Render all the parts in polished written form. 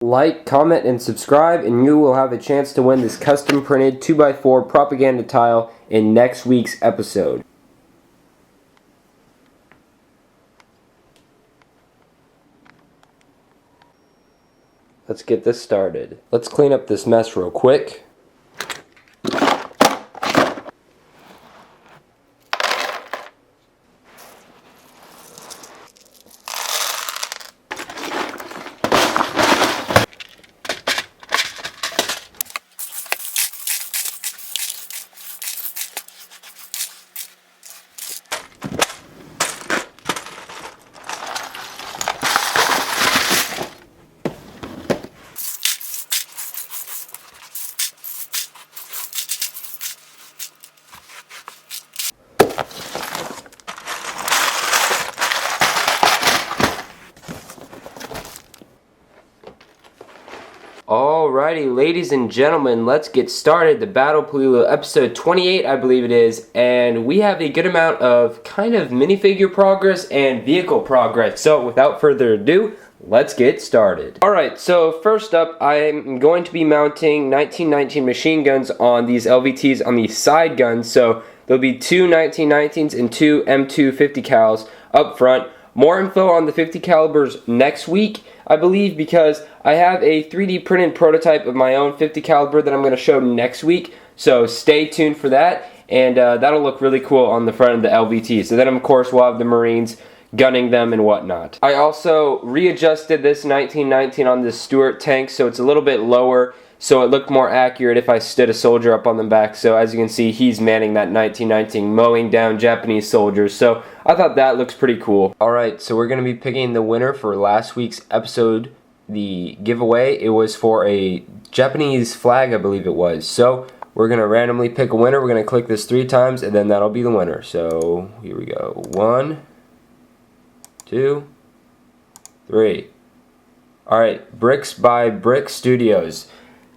Like, comment, and subscribe, and you will have a chance to win this custom printed 2x4 propaganda tile in next week's episode. Let's get this started. Let's clean up this mess real quick. Alrighty, ladies and gentlemen, let's get started. The Battle Peleliu, episode 28, I believe it is, and we have a good amount of kind of minifigure progress and vehicle progress. So, without further ado, let's get started. Alright, so first up, I'm going to be mounting 1919 machine guns on these LVTs on the side guns. So, there'll be two 1919s and two M2 50 cals up front. More info on the 50 calibers next week, I believe, because I have a 3D printed prototype of my own 50 caliber that I'm going to show next week. So stay tuned for that, and that'll look really cool on the front of the LVT. So then, of course, we'll have the Marines gunning them and whatnot. I also readjusted this 1919 on this Stuart tank, so it's a little bit lower, so it looked more accurate if I stood a soldier up on the back. So as you can see, he's manning that 1919, mowing down Japanese soldiers. So I thought that looks pretty cool. Alright, so we're going to be picking the winner for last week's episode. The giveaway, it was for a Japanese flag, I believe it was. So we're going to randomly pick a winner. We're going to click this 3 times, and then that'll be the winner. So here we go. 1, 2, 3. Alright, Bricks by Brick Studios.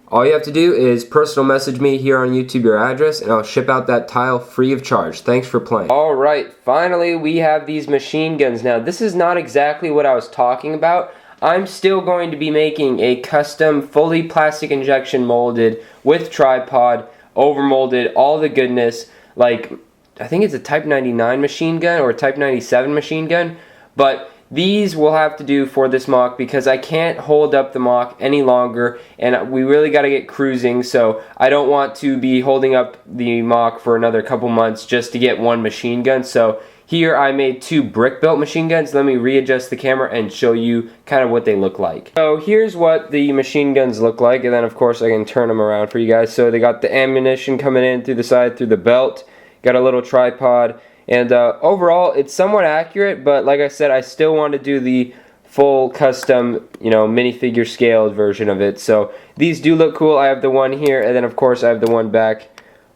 All you have to do is personal message me here on YouTube your address, and I'll ship out that tile free of charge. Thanks for playing. Alright, finally we have these machine guns. Now, this is not exactly what I was talking about. I'm still going to be making a custom, fully plastic injection molded, with tripod, overmolded, all the goodness. Like, I think it's a Type 99 machine gun, or a Type 97 machine gun, but these will have to do for this mock because I can't hold up the mock any longer, and we really got to get cruising, so I don't want to be holding up the mock for another couple months just to get one machine gun. So here I made 2 brick-built machine guns. Let me readjust the camera and show you kind of what they look like. So here's what the machine guns look like, and then of course I can turn them around for you guys. So they got the ammunition coming in through the side, through the belt, got a little tripod. And overall, it's somewhat accurate, but like I said, I still want to do the full custom, minifigure scaled version of it. So these do look cool. I have the one here, and then of course I have the one back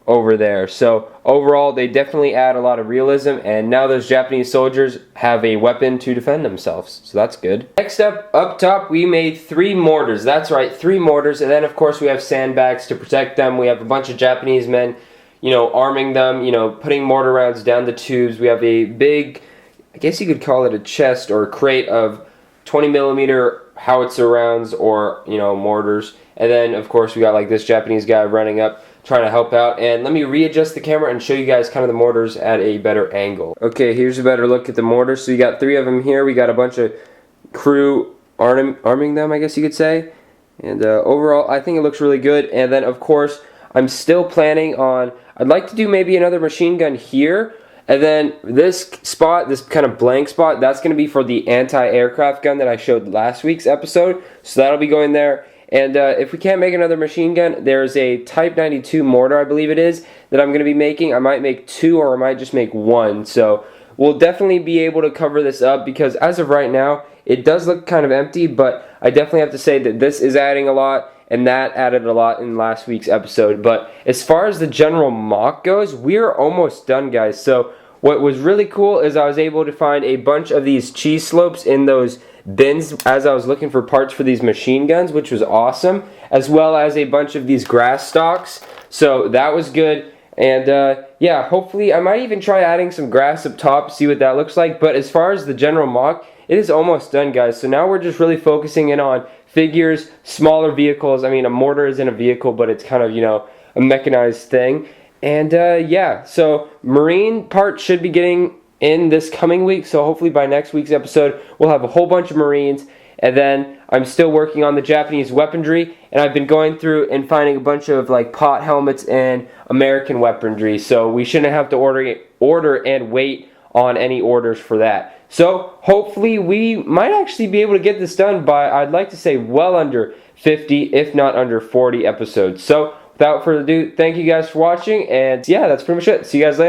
over there. So overall, they definitely add a lot of realism, and now those Japanese soldiers have a weapon to defend themselves. So that's good. Next up top, we made 3 mortars. That's right, 3 mortars, and then of course we have sandbags to protect them. We have a bunch of Japanese men, arming them, putting mortar rounds down the tubes. We have a big, I guess you could call it a chest or a crate of 20mm howitzer rounds or, mortars. And then, of course, we got like this Japanese guy running up, trying to help out. And let me readjust the camera and show you guys kind of the mortars at a better angle. Okay, here's a better look at the mortars. So you got 3 of them here. We got a bunch of crew arming them, I guess you could say. And overall, I think it looks really good. And then, of course, I'm still planning on, I'd like to do maybe another machine gun here, and then this spot, this kind of blank spot, that's going to be for the anti-aircraft gun that I showed last week's episode, so that'll be going there. And if we can't make another machine gun, there's a Type 92 mortar, I believe it is, that I'm going to be making. I might make 2, or I might just make 1, so we'll definitely be able to cover this up, because as of right now, it does look kind of empty, but I definitely have to say that this is adding a lot, and that added a lot in last week's episode. But as far as the general mock goes, we're almost done, guys. So what was really cool is I was able to find a bunch of these cheese slopes in those bins as I was looking for parts for these machine guns, which was awesome, as well as a bunch of these grass stalks. So that was good. And yeah, hopefully I might even try adding some grass up top, see what that looks like. But as far as the general mock, it is almost done, guys. So now we're just really focusing in on figures, smaller vehicles. I mean, a mortar isn't a vehicle, but it's kind of, you know, a mechanized thing. And yeah, so marine part should be getting in this coming week, so hopefully by next week's episode we'll have a whole bunch of marines. And then I'm still working on the Japanese weaponry, and I've been going through and finding a bunch of like pot helmets and American weaponry, so we shouldn't have to order and wait on any orders for that. So hopefully we might actually be able to get this done by, I'd like to say, well under 50, if not under 40 episodes. So without further ado, thank you guys for watching, and yeah, that's pretty much it. See you guys later.